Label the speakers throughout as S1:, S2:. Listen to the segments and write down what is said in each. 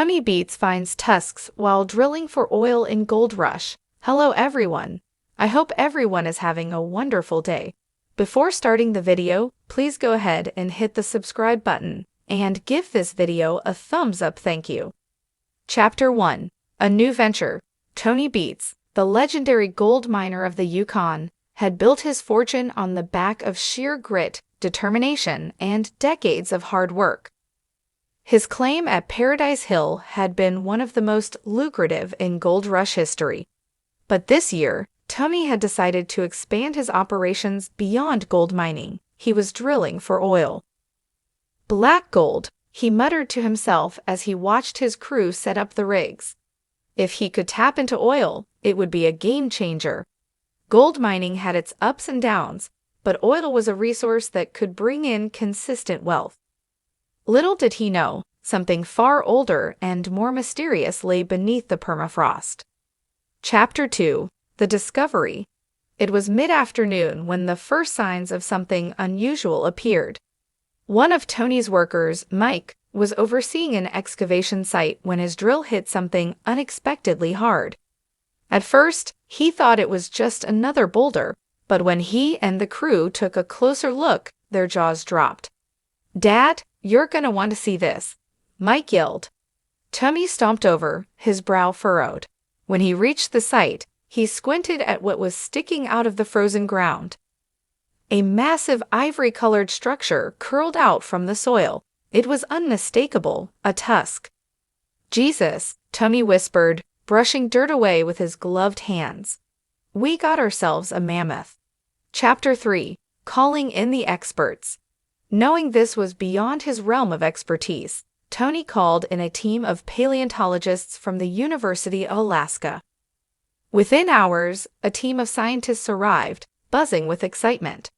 S1: Beets finds tusks while drilling for oil in Gold Rush. Hello everyone. I hope everyone is having a wonderful day. Before starting the video, please go ahead and hit the subscribe button and give this video a thumbs up. Thank you. Chapter 1. A New Venture. Tony Beets, the legendary gold miner of the Yukon, had built his fortune on the back of sheer grit, determination, and decades of hard work. His claim at Paradise Hill had been one of the most lucrative in Gold Rush history. But this year, Tony had decided to expand his operations beyond gold mining. He was drilling for oil. Black gold, he muttered to himself as he watched his crew set up the rigs. If he could tap into oil, it would be a game changer. Gold mining had its ups and downs, but oil was a resource that could bring in consistent wealth. Little did he know, something far older and more mysterious lay beneath the permafrost. Chapter 2. The Discovery. It was mid-afternoon when the first signs of something unusual appeared. One of Tony's workers, Mike, was overseeing an excavation site when his drill hit something unexpectedly hard. At first, he thought it was just another boulder, but when he and the crew took a closer look, their jaws dropped. "Dad, you're gonna want to see this," Mike yelled. Tony stomped over, his brow furrowed. When he reached the site, he squinted at what was sticking out of the frozen ground. A massive ivory-colored structure curled out from the soil. It was unmistakable, a tusk. "Jesus," Tony whispered, brushing dirt away with his gloved hands. "We got ourselves a mammoth." Chapter 3. Calling in the Experts. Knowing this was beyond his realm of expertise, Tony called in a team of paleontologists from the University of Alaska. Within hours, a team of scientists arrived, buzzing with excitement.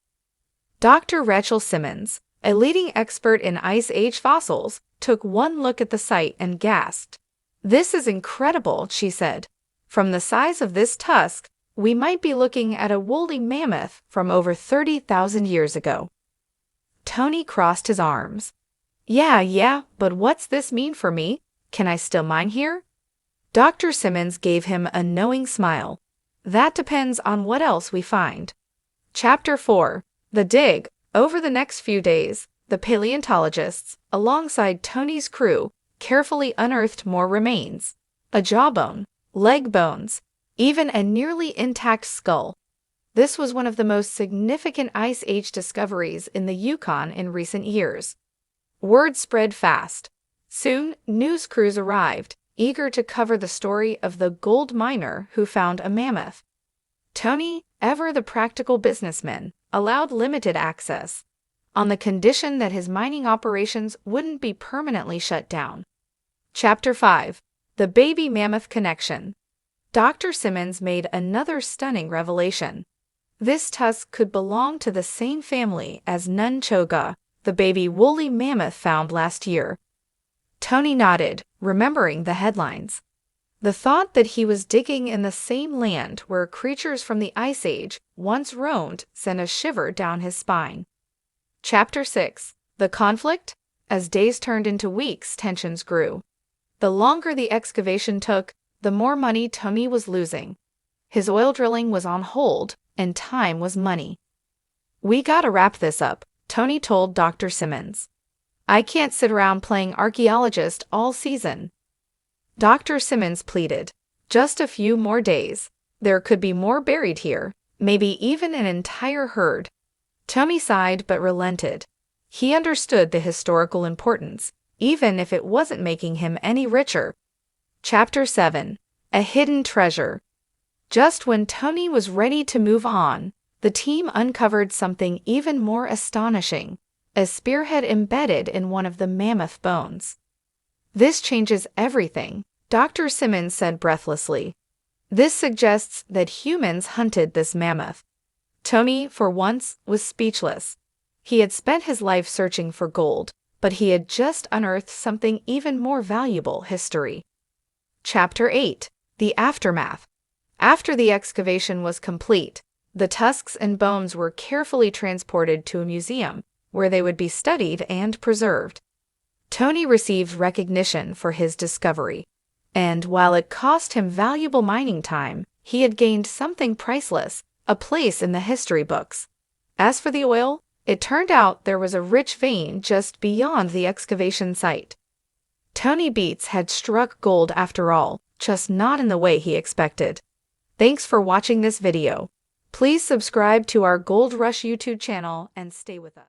S1: Dr. Rachel Simmons, a leading expert in Ice Age fossils, took one look at the site and gasped. "This is incredible," she said. "From the size of this tusk, we might be looking at a woolly mammoth from over 30,000 years ago." Tony crossed his arms. Yeah, but what's this mean for me? Can I still mine here?" Dr. Simmons gave him a knowing smile. "That depends on what else we find." Chapter 4. The Dig. Over the next few days, the paleontologists, alongside Tony's crew, carefully unearthed more remains. A jawbone, leg bones, even a nearly intact skull. This was one of the most significant Ice Age discoveries in the Yukon in recent years. Word spread fast. Soon, news crews arrived, eager to cover the story of the gold miner who found a mammoth. Tony, ever the practical businessman, allowed limited access, on the condition that his mining operations wouldn't be permanently shut down. Chapter 5. The Baby Mammoth Connection. Dr. Simmons made another stunning revelation. This tusk could belong to the same family as Nunchoga, the baby woolly mammoth found last year. Tony nodded, remembering the headlines. The thought that he was digging in the same land where creatures from the Ice Age once roamed sent a shiver down his spine. Chapter 6. The Conflict. As days turned into weeks, tensions grew. The longer the excavation took, the more money Tony was losing. His oil drilling was on hold, and time was money. "We gotta wrap this up," Tony told Dr. Simmons. "I can't sit around playing archaeologist all season." Dr. Simmons pleaded. "Just a few more days. There could be more buried here, maybe even an entire herd." Tony sighed but relented. He understood the historical importance, even if it wasn't making him any richer. Chapter 7. A Hidden Treasure. Just when Tony was ready to move on, the team uncovered something even more astonishing, a spearhead embedded in one of the mammoth bones. "This changes everything," Dr. Simmons said breathlessly. "This suggests that humans hunted this mammoth." Tony, for once, was speechless. He had spent his life searching for gold, but he had just unearthed something even more valuable: history. Chapter 8. The Aftermath. After the excavation was complete, the tusks and bones were carefully transported to a museum, where they would be studied and preserved. Tony received recognition for his discovery, and while it cost him valuable mining time, he had gained something priceless, a place in the history books. As for the oil, it turned out there was a rich vein just beyond the excavation site. Tony Beets had struck gold after all, just not in the way he expected. Thanks for watching this video. Please subscribe to our Gold Rush YouTube channel and stay with us.